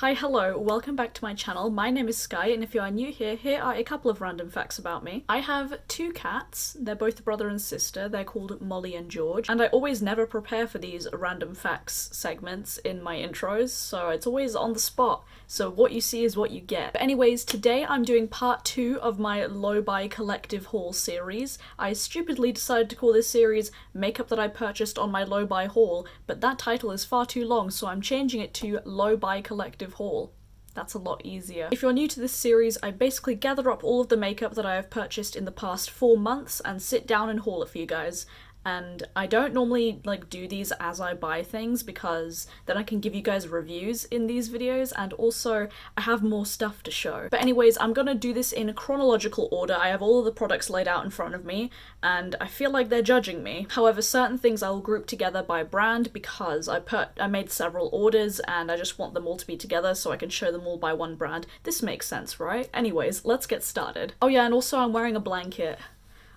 Hi, hello, welcome back to my channel. My name is Sky, and if you are new here, here are a couple of random facts about me. I have two cats. They're both brother and sister. They're called Molly and George, and I always never prepare for these random facts segments in my intros, so it's always on the spot. So what you see is what you get. But anyways, today I'm doing part 2 of my low-buy collective haul series. I stupidly decided to call this series Makeup That I Purchased on My Low-Buy Haul, but that title is far too long, so I'm changing it to Low-Buy Collective Haul. That's a lot easier. If you're new to this series, I basically gather up all of the makeup that I have purchased in the past 4 months and sit down and haul it for you guys. And I don't normally do these as I buy things because then I can give you guys reviews in these videos, and also I have more stuff to show. But anyways, I'm gonna do this in chronological order. I have all of the products laid out in front of me and I feel like they're judging me. However, certain things I will group together by brand because I made several orders and I just want them all to be together so I can show them all by one brand. This makes sense, right? Anyways, let's get started. Oh yeah, and also I'm wearing a blanket.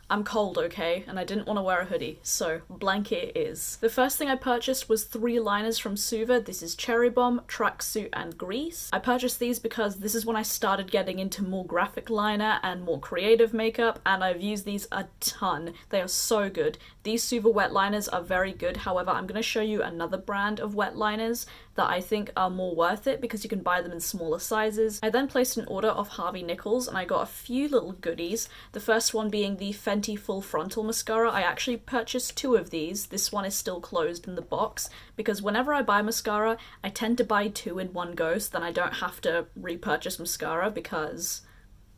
I'm cold, okay? And I didn't want to wear a hoodie, so blanket it is. The first thing I purchased was 3 liners from Suva. This is Cherry Bomb, Tracksuit, and Grease. I purchased these because this is when I started getting into more graphic liner and more creative makeup, and I've used these a ton. They are so good. These Suva wet liners are very good. However, I'm going to show you another brand of wet liners that I think are more worth it because you can buy them in smaller sizes. I then placed an order of Harvey Nichols and I got a few little goodies. The first one being the Fenty Full Frontal Mascara. I actually purchased 2 of these. This one is still closed in the box because whenever I buy mascara, I tend to buy 2 in one go so then I don't have to repurchase mascara because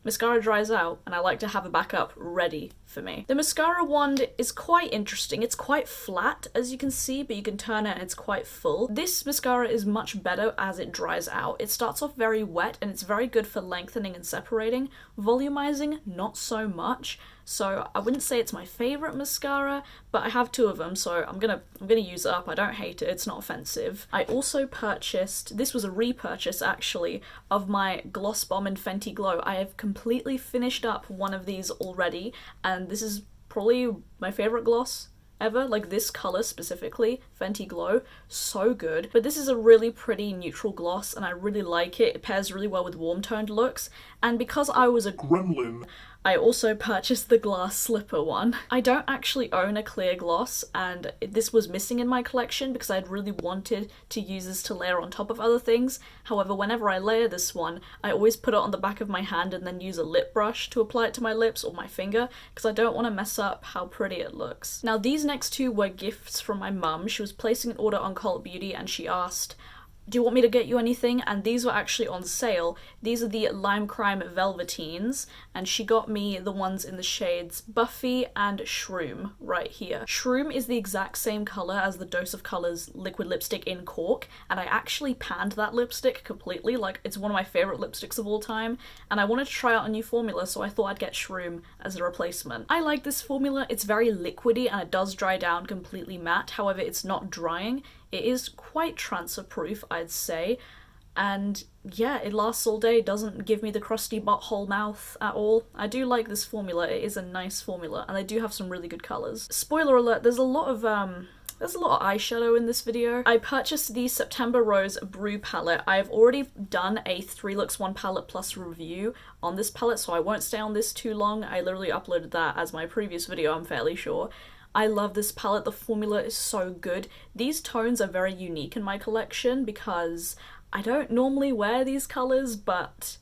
mascara dries out and I like to have a backup ready for me. The mascara wand is quite interesting. It's quite flat, as you can see, but you can turn it and it's quite full. This mascara is much better as it dries out. It starts off very wet and it's very good for lengthening and separating. Volumizing, not so much. So I wouldn't say it's my favorite mascara, but I have 2 of them, so I'm gonna use it up. I don't hate it, it's not offensive. I also purchased, this was a repurchase actually, of my Gloss Bomb in Fenty Glow. I have completely finished up one of these already, and this is probably my favorite gloss ever, like this color specifically, Fenty Glow, so good. But this is a really pretty neutral gloss and I really like it. It pairs really well with warm toned looks, and because I was a gremlin, I also purchased the glass slipper one. I don't actually own a clear gloss and this was missing in my collection because I'd really wanted to use this to layer on top of other things. However, whenever I layer this one, I always put it on the back of my hand and then use a lip brush to apply it to my lips or my finger because I don't want to mess up how pretty it looks. Now these next 2 were gifts from my mum. She was placing an order on Colourpop Beauty and she asked, "Do you want me to get you anything?" And these were actually on sale. These are the Lime Crime Velveteens, and she got me the ones in the shades Buffy and Shroom right here. Shroom is the exact same color as the Dose of Colors liquid lipstick in Cork, and I actually panned that lipstick completely. Like, it's one of my favorite lipsticks of all time, and I wanted to try out a new formula, so I thought I'd get Shroom as a replacement. I like this formula. It's very liquidy and it does dry down completely matte. However, it's not drying. It is quite transfer proof, I'd say, and yeah, it lasts all day, doesn't give me the crusty butthole mouth at all. I do like this formula. It is a nice formula and they do have some really good colours. Spoiler alert, there's a lot of eyeshadow in this video. I purchased the September Rose Brew palette. I've already done a 3 Looks 1 Palette Plus review on this palette, so I won't stay on this too long. I literally uploaded that as my previous video, I'm fairly sure. I love this palette. The formula is so good. These tones are very unique in my collection because I don't normally wear these colours, but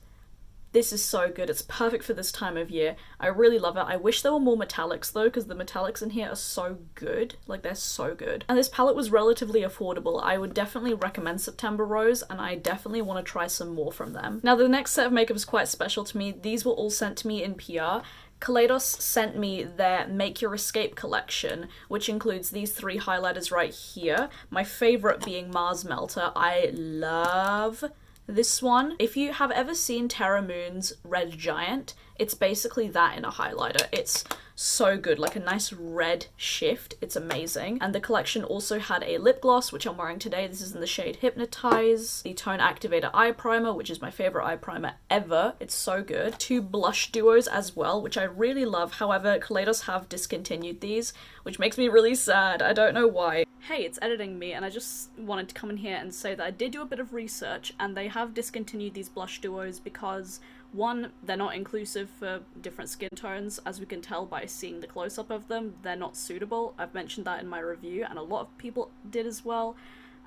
this is so good. It's perfect for this time of year. I really love it. I wish there were more metallics though, because the metallics in here are so good. Like, they're so good. And this palette was relatively affordable. I would definitely recommend September Rose, and I definitely want to try some more from them. Now, the next set of makeup is quite special to me. These were all sent to me in PR. Kaleidos sent me their Make Your Escape collection, which includes these 3 highlighters right here. My favourite being Mars Melter. I love this one. If you have ever seen Terra Moon's Red Giant, It's basically that in a highlighter. It's so good, like a nice red shift. It's amazing. And the collection also had a lip gloss, which I'm wearing today. This is in the shade Hypnotize. The Tone Activator eye primer, which is my favorite eye primer ever. It's so good. 2 blush duos as well, which I really love. However, Kaleidos have discontinued these, which makes me really sad. I don't know why. Hey, it's editing me, and I just wanted to come in here and say that I did do a bit of research, and they have discontinued these blush duos because, one, they're not inclusive for different skin tones. As we can tell by seeing the close-up of them, they're not suitable. I've mentioned that in my review, and a lot of people did as well.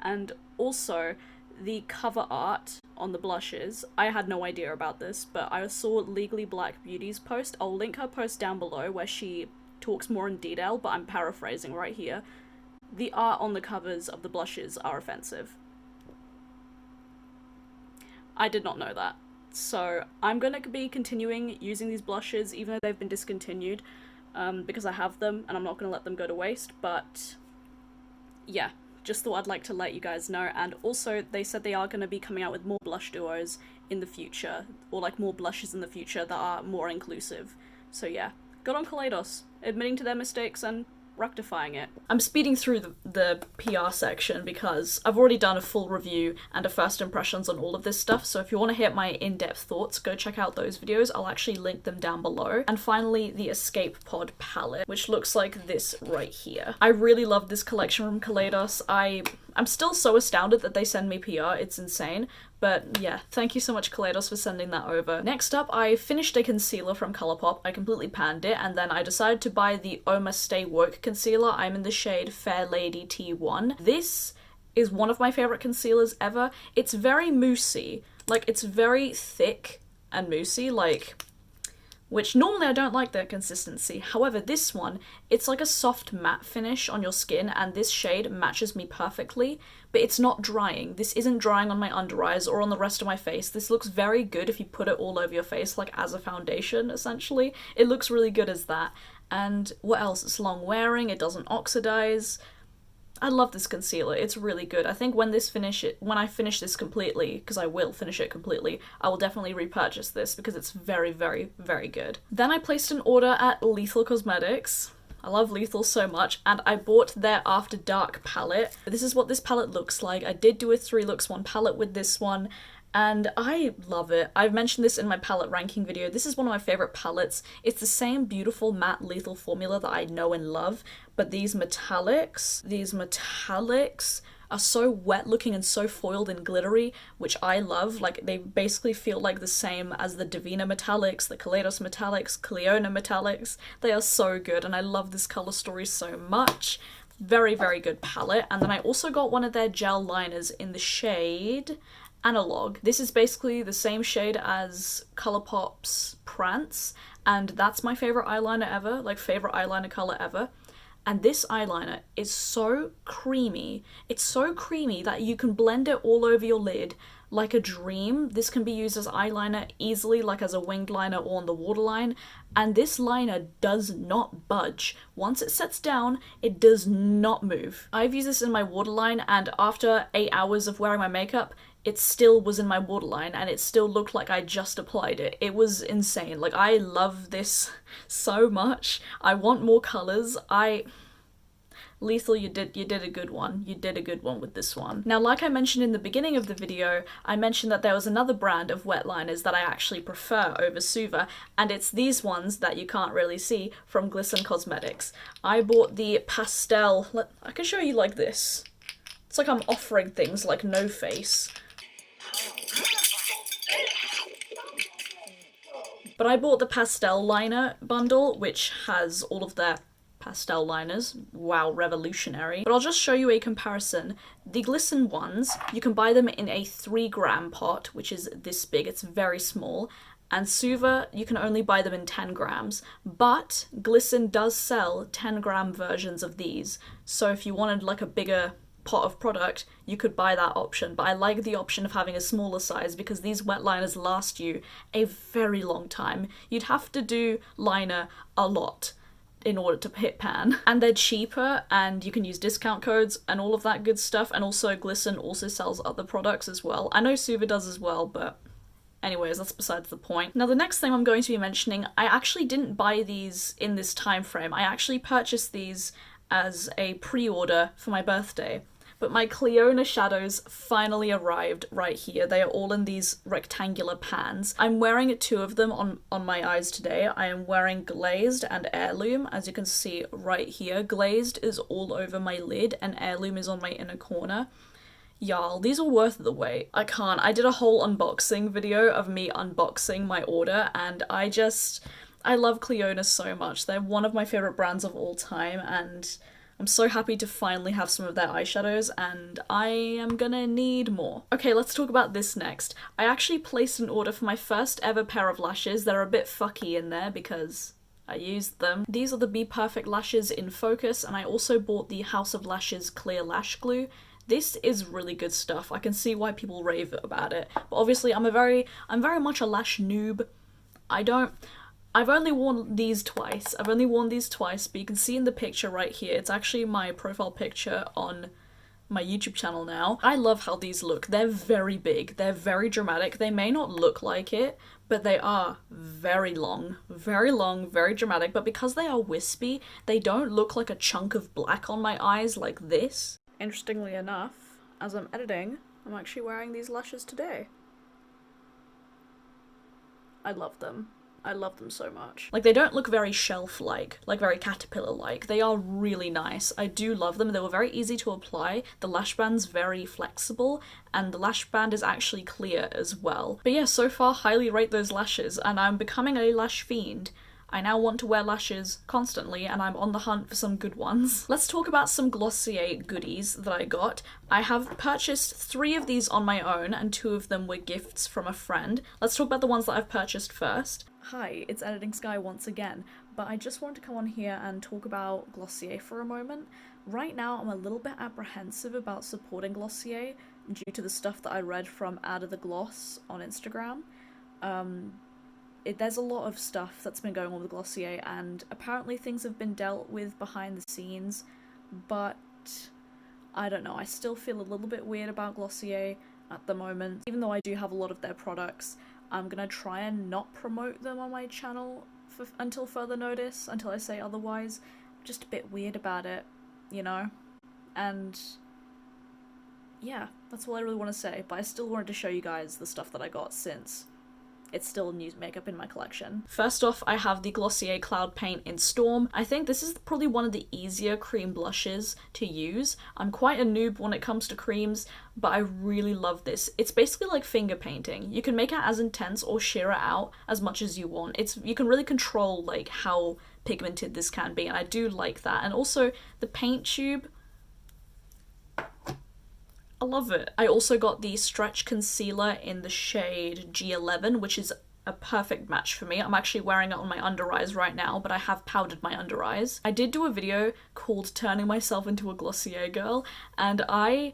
And also, the cover art on the blushes, I had no idea about this, but I saw Legally Black Beauty's post. I'll link her post down below where she talks more in detail, but I'm paraphrasing right here. The art on the covers of the blushes are offensive. I did not know that. So I'm going to be continuing using these blushes even though they've been discontinued, because I have them and I'm not going to let them go to waste. But yeah, just thought I'd like to let you guys know. And also they said they are going to be coming out with more blush duos in the future, or like more blushes in the future that are more inclusive. So yeah, good on Kaleidos, admitting to their mistakes and rectifying it. I'm speeding through the PR section because I've already done a full review and a first impressions on all of this stuff, so if you want to hear my in-depth thoughts, go check out those videos. I'll actually link them down below. And finally, the Escape Pod palette, which looks like this right here. I really love this collection from Kaleidos. I'm still so astounded that they send me PR, it's insane. But yeah, thank you so much Kaleidos for sending that over. Next up, I finished a concealer from Colourpop. I completely panned it, and then I decided to buy the Oma Stay Woke concealer. I'm in the shade Fair Lady T1. This is one of my favorite concealers ever. It's very moussey. Like, it's very thick and moussey, like, which normally I don't like that consistency. However, this one, it's like a soft matte finish on your skin, and this shade matches me perfectly, but it's not drying. This isn't drying on my under eyes or on the rest of my face. This looks very good if you put it all over your face, like as a foundation, essentially. It looks really good as that. And what else? It's long wearing, it doesn't oxidize. I love this concealer, it's really good. I think when I finish this completely, because I will finish it completely, I will definitely repurchase this because it's very, very, very good. Then I placed an order at Lethal Cosmetics. I love Lethal so much, and I bought their After Dark palette. This is what this palette looks like. I did do a 3 looks 1 palette with this one, and I love it. I've mentioned this in my palette ranking video. This is one of my favorite palettes. It's the same beautiful matte Lethal formula that I know and love, but these metallics are so wet looking and so foiled and glittery, which I love. Like, they basically feel like the same as the Divina metallics, the Kaleidos metallics, Cliona metallics. They are so good, and I love this color story so much. Very, very good palette. And then I also got one of their gel liners in the shade Analog. This is basically the same shade as Colourpop's Prance, and that's my favorite eyeliner ever, like favorite eyeliner color ever. And this eyeliner is so creamy. It's so creamy that you can blend it all over your lid like a dream. This can be used as eyeliner easily, like as a winged liner or on the waterline. And this liner does not budge. Once it sets down, it does not move. I've used this in my waterline, and after 8 hours of wearing my makeup, it still was in my waterline and it still looked like I just applied it. It was insane. Like, I love this so much. I want more colors. Lethal, you did a good one. You did a good one with this one. Now, like I mentioned in the beginning of the video, I mentioned that there was another brand of wet liners that I actually prefer over Suva, and it's these ones that you can't really see from Glisten Cosmetics. I bought the pastel, I can show you like this. It's like I'm offering things like No Face. But I bought the pastel liner bundle, which has all of their pastel liners. Wow, revolutionary. But I'll just show you a comparison. The Glisten ones, you can buy them in a 3-gram pot, which is this big. It's very small. And Suva, you can only buy them in 10 grams. But Glisten does sell 10-gram versions of these. So if you wanted like a bigger pot of product, you could buy that option, but I like the option of having a smaller size because these wet liners last you a very long time. You'd have to do liner a lot in order to hit pan, and they're cheaper, and you can use discount codes and all of that good stuff. And also Glisten also sells other products as well. I know Suva does as well, but Anyways, that's besides the point. Now the next thing I'm going to be mentioning, I actually didn't buy these in this time frame. I actually purchased these as a pre-order for my birthday. But my Cliona shadows finally arrived right here. They are all in these rectangular pans. I'm wearing 2 of them on my eyes today. I am wearing Glazed and Heirloom, as you can see right here. Glazed is all over my lid and Heirloom is on my inner corner. Y'all, these are worth the wait. I did a whole unboxing video of me unboxing my order, and I love Cliona so much. They're one of my favourite brands of all time, and I'm so happy to finally have some of their eyeshadows, and I am gonna need more. Okay, let's talk about this next. I actually placed an order for my first ever pair of lashes. They're a bit fucky in there because I used them. These are the Be Perfect lashes in focus, and I also bought the House of Lashes clear lash glue. This is really good stuff. I can see why people rave about it, but obviously I'm very much a lash noob. I've only worn these twice. But you can see in the picture right here, it's actually my profile picture on my YouTube channel now. I love how these look. They're very big, they're very dramatic. They may not look like it, but they are very long, very dramatic. But because they are wispy, they don't look like a chunk of black on my eyes like this. Interestingly enough, as I'm editing, I'm actually wearing these lashes today. I love them. I love them so much. Like, they don't look very shelf-like, like very caterpillar-like. They are really nice. I do love them. They were very easy to apply. The lash band's very flexible, and the lash band is actually clear as well. But yeah, so far, highly rate those lashes, and I'm becoming a lash fiend. I now want to wear lashes constantly, and I'm on the hunt for some good ones. Let's talk about some Glossier goodies that I got. I have purchased 3 of these on my own, and 2 of them were gifts from a friend. Let's talk about the ones that I've purchased first. Hi, it's Editing Sky once again, but I just wanted to come on here and talk about Glossier for a moment. Right now, I'm a little bit apprehensive about supporting Glossier due to the stuff that I read from Ad of the Gloss on Instagram. There's a lot of stuff that's been going on with Glossier, and apparently things have been dealt with behind the scenes, but I don't know, I still feel a little bit weird about Glossier at the moment. Even though I do have a lot of their products, I'm gonna try and not promote them on my channel until further notice, until I say otherwise. I'm just a bit weird about it, you know? And yeah, that's all I really want to say, but I still wanted to show you guys the stuff that I got since it's still new makeup in my collection. First off, I have the Glossier Cloud Paint in Storm. I think this is probably one of the easier cream blushes to use. I'm quite a noob when it comes to creams, but I really love this. It's basically like finger painting. You can make it as intense or sheer it out as much as you want. You can really control like how pigmented this can be, and I do like that. And also the paint tube, I love it. I also got the Stretch Concealer in the shade G11, which is a perfect match for me. I'm actually wearing it on my under eyes right now, but I have powdered my under eyes. I did do a video called Turning Myself into a Glossier Girl, and I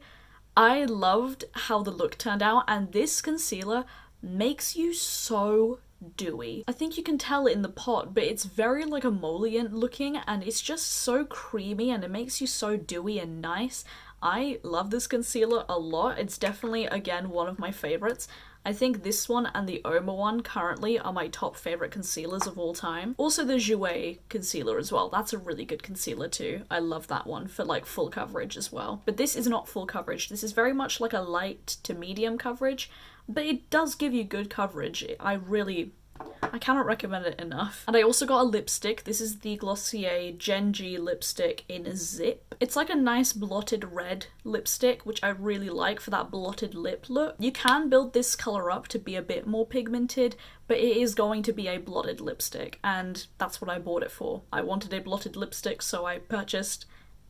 loved how the look turned out, and this concealer makes you so dewy. I think you can tell it in the pot, but it's very like emollient looking, and it's just so creamy, and it makes you so dewy and nice. I love this concealer a lot. It's definitely, again, one of my favorites. I think this one and the Oma one currently are my top favorite concealers of all time. Also the Jouer concealer as well. That's a really good concealer too. I love that one for like full coverage as well. But this is not full coverage. This is very much like a light to medium coverage, but it does give you good coverage. I cannot recommend it enough. And I also got a lipstick. This is the Glossier Gen G lipstick in Zip. It's like a nice blotted red lipstick, which I really like for that blotted lip look. You can build this colour up to be a bit more pigmented, but it is going to be a blotted lipstick, and that's what I bought it for. I wanted a blotted lipstick, so I purchased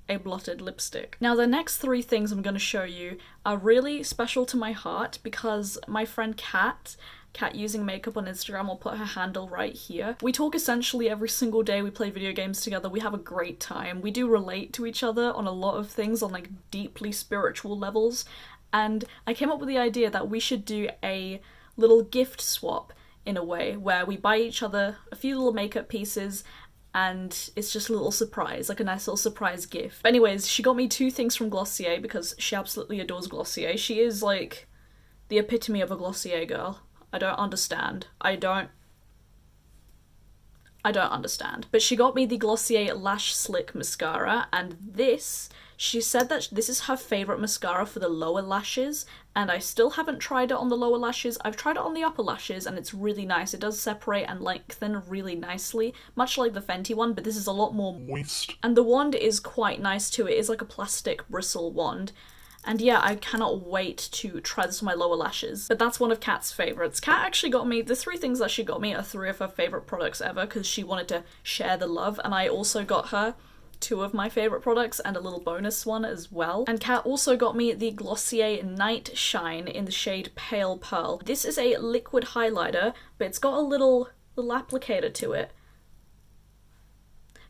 a blotted lipstick. Now the next 3 things I'm going to show you are really special to my heart because my friend Kat Using Makeup on Instagram, I'll put her handle right here. We talk essentially every single day, we play video games together, we have a great time. We do relate to each other on a lot of things on like deeply spiritual levels, and I came up with the idea that we should do a little gift swap in a way where we buy each other a few little makeup pieces and it's just a little surprise, like a nice little surprise gift. But anyways, she got me 2 things from Glossier because she absolutely adores Glossier. She is like the epitome of a Glossier girl. I don't understand. I don't understand. But she got me the Glossier Lash Slick Mascara, and this, she said that this is her favourite mascara for the lower lashes, and I still haven't tried it on the lower lashes. I've tried it on the upper lashes, and it's really nice. It does separate and lengthen really nicely, much like the Fenty one, but this is a lot more moist. And the wand is quite nice too. It is like a plastic bristle wand. And yeah, I cannot wait to try this on my lower lashes. But that's one of Kat's favourites. Kat actually got me, the 3 things that she got me are 3 of her favourite products ever, because she wanted to share the love, and I also got her 2 of my favourite products and a little bonus one as well. And Kat also got me the Glossier Night Shine in the shade Pale Pearl. This is a liquid highlighter, but it's got a little applicator to it.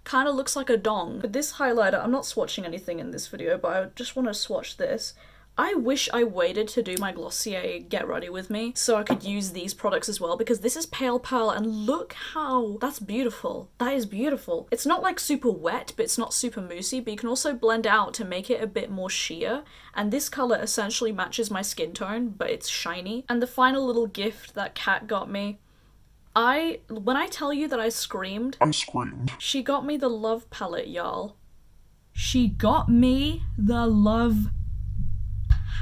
Kind of looks like a dong. But this highlighter, I'm not swatching anything in this video, but I just want to swatch this. I wish I waited to do my Glossier Get Ready With Me so I could use these products as well, because this is Pale Pearl, and look how, that's beautiful. That is beautiful. It's not like super wet, but it's not super moussey, but you can also blend out to make it a bit more sheer. And this color essentially matches my skin tone, but it's shiny. And the final little gift that Kat got me, when I tell you that I screamed. She got me the Love palette, y'all. She got me the Love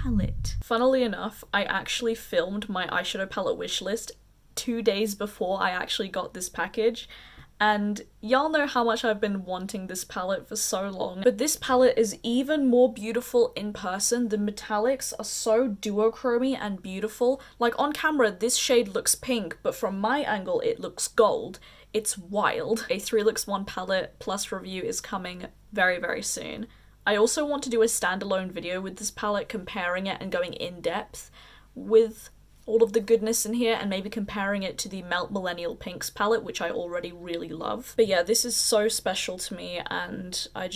palette. Funnily enough, I actually filmed my eyeshadow palette wishlist 2 days before I actually got this package. And y'all know how much I've been wanting this palette for so long. But this palette is even more beautiful in person. The metallics are so duochromy and beautiful. Like on camera, this shade looks pink, but from my angle, it looks gold. It's wild. A 3 Looks 1 palette plus review is coming very, very soon. I also want to do a standalone video with this palette, comparing it and going in depth with all of the goodness in here, and maybe comparing it to the Melt Millennial Pinks palette, which I already really love. But yeah, this is so special to me, and I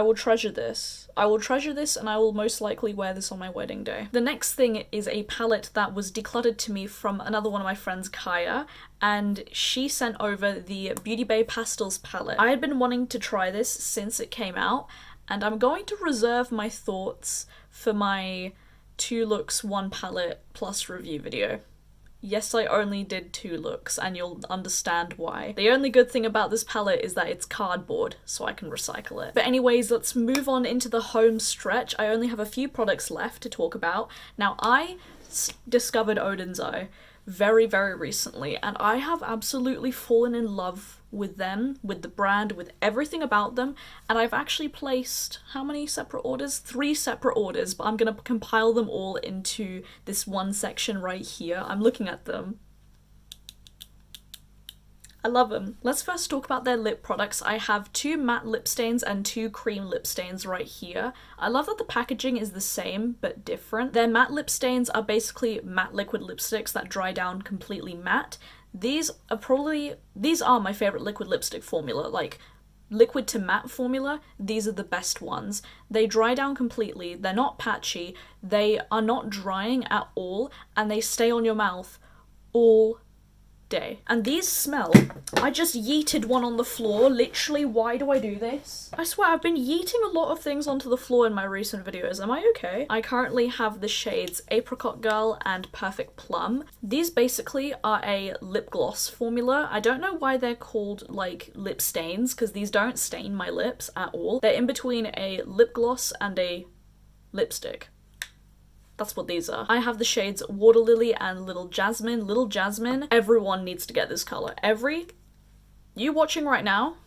will treasure this. I will treasure this, and I will most likely wear this on my wedding day. The next thing is a palette that was decluttered to me from another one of my friends, Kaya, and she sent over the Beauty Bay Pastels palette. I had been wanting to try this since it came out, and I'm going to reserve my thoughts for my 2 looks 1 palette plus review video. Yes, I only did 2 looks, and you'll understand why. The only good thing about this palette is that it's cardboard, so I can recycle it. But anyways, let's move on into the home stretch. I only have a few products left to talk about. Now, I discovered Odin's Eye very, very recently, and I have absolutely fallen in love with them, with the brand, with everything about them, and I've actually placed, how many separate orders? 3 separate orders, but I'm gonna compile them all into this one section right here. I'm looking at them. I love them. Let's first talk about their lip products. I have 2 matte lip stains and 2 cream lip stains right here. I love that the packaging is the same but different. Their matte lip stains are basically matte liquid lipsticks that dry down completely matte. These are my favorite liquid lipstick formula, like liquid to matte formula. These are the best ones. They dry down completely, they're not patchy, they are not drying at all, and they stay on your mouth all day. And these smell, I just yeeted one on the floor, literally. Why do I do this? I swear I've been yeeting a lot of things onto the floor in my recent videos. Am I okay? I currently have the shades Apricot Girl and Perfect Plum. These basically are a lip gloss formula. I don't know why they're called like lip stains, because these don't stain my lips at all. They're in between a lip gloss and a lipstick. That's what these are. I have the shades Water Lily and Little Jasmine. Little Jasmine, everyone needs to get this color. You watching right now,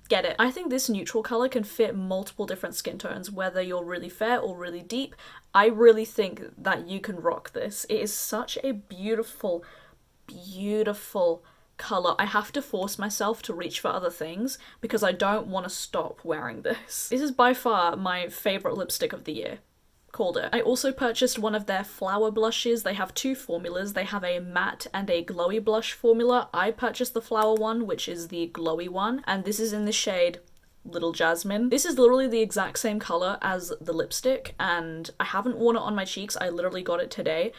get it. I think this neutral color can fit multiple different skin tones, whether you're really fair or really deep. I really think that you can rock this. It is such a beautiful, beautiful color. I have to force myself to reach for other things because I don't want to stop wearing this. This is by far my favorite lipstick of the year. Called it. I also purchased one of their flower blushes. They have 2 formulas. They have a matte and a glowy blush formula. I purchased the flower one, which is the glowy one, and this is in the shade Little Jasmine. This is literally the exact same color as the lipstick, and I haven't worn it on my cheeks. I literally got it today,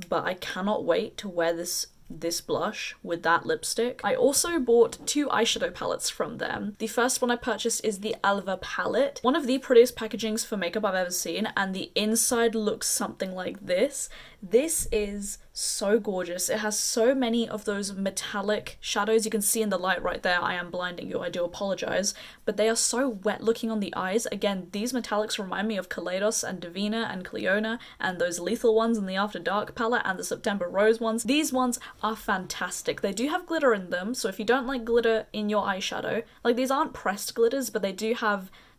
but I cannot wait to wear this this blush with that lipstick. I also bought 2 eyeshadow palettes from them. The first one I purchased is the Alva palette, one of the prettiest packagings for makeup I've ever seen, and the inside looks something like this. This is so gorgeous. It has so many of those metallic shadows. You can see in the light right there, I am blinding you, I do apologize, but they are so wet looking on the eyes. Again, these metallics remind me of Kaleidos and Divina and Cliona and those lethal ones in the After Dark palette and the September Rose ones. These ones are fantastic. They do have glitter in them, so if you don't like glitter in your eyeshadow, like these aren't pressed glitters, but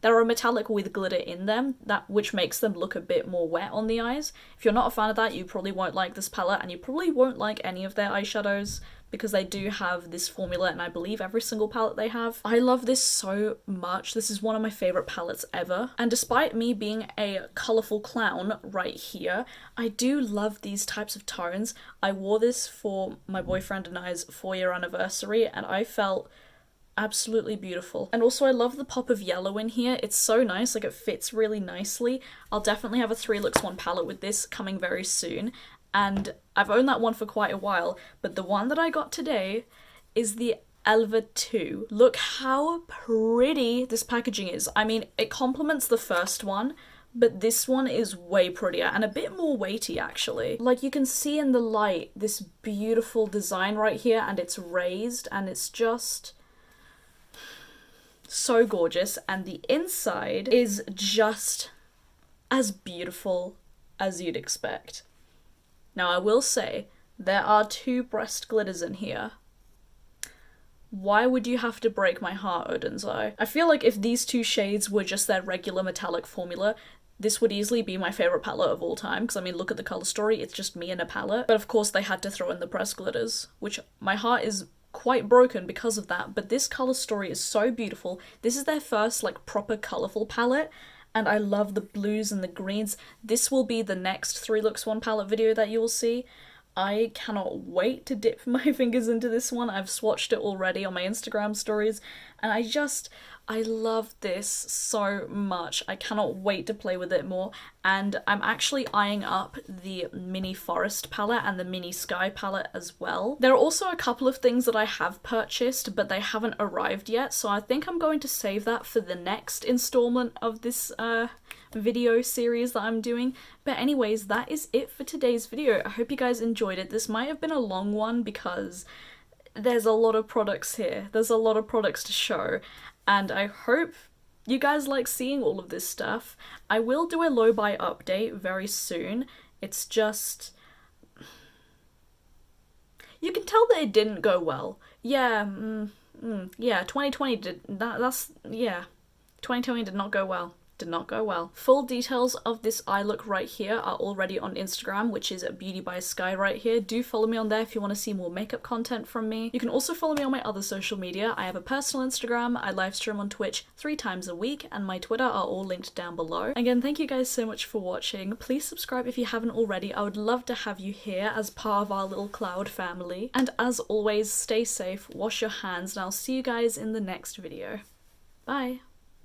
they're a metallic with glitter in them, which makes them look a bit more wet on the eyes. If you're not a fan of that, you probably won't like this palette, and you probably won't like any of their eyeshadows, because they do have this formula, and I believe every single palette they have. I love this so much. This is one of my favorite palettes ever. And despite me being a colourful clown right here, I do love these types of tones. I wore this for my boyfriend and I's 4-year anniversary, and I felt absolutely beautiful. And also I love the pop of yellow in here. It's so nice, like it fits really nicely. I'll definitely have a 3 looks 1 palette with this coming very soon, and I've owned that one for quite a while, but the one that I got today is the Elva 2. Look how pretty this packaging is. I mean, it complements the first one, but this one is way prettier and a bit more weighty actually. Like you can see in the light this beautiful design right here, and it's raised, and it's just so gorgeous, and the inside is just as beautiful as you'd expect. Now I will say, there are 2 breast glitters in here. Why would you have to break my heart, Odin's Eye? I feel like if these 2 shades were just their regular metallic formula, this would easily be my favourite palette of all time, because I mean, look at the colour story, it's just me and a palette. But of course they had to throw in the pressed glitters, which my heart is quite broken because of that, but this colour story is so beautiful. This is their first like proper colourful palette, and I love the blues and the greens. This will be the next 3 looks 1 palette video that you will see. I cannot wait to dip my fingers into this one. I've swatched it already on my Instagram stories, and I love this so much. I cannot wait to play with it more, and I'm actually eyeing up the Mini Forest palette and the Mini Sky palette as well. There are also a couple of things that I have purchased, but they haven't arrived yet, so I think I'm going to save that for the next installment of this video series that I'm doing. But anyways, that is it for today's video. I hope you guys enjoyed it. This might have been a long one because there's a lot of products here. There's a lot of products to show, and I hope you guys like seeing all of this stuff. I will do a low buy update very soon. It's just, you can tell that it didn't go well. Yeah, 2020 did, yeah, 2020 did not go well. Did not go well. Full details of this eye look right here are already on Instagram, which is Beauty by Sky right here. Do follow me on there if you want to see more makeup content from me. You can also follow me on my other social media. I have a personal Instagram, I live stream on Twitch 3 times a week, and my Twitter are all linked down below. Again, thank you guys so much for watching. Please subscribe if you haven't already. I would love to have you here as part of our little cloud family. And as always, stay safe, wash your hands, and I'll see you guys in the next video. Bye!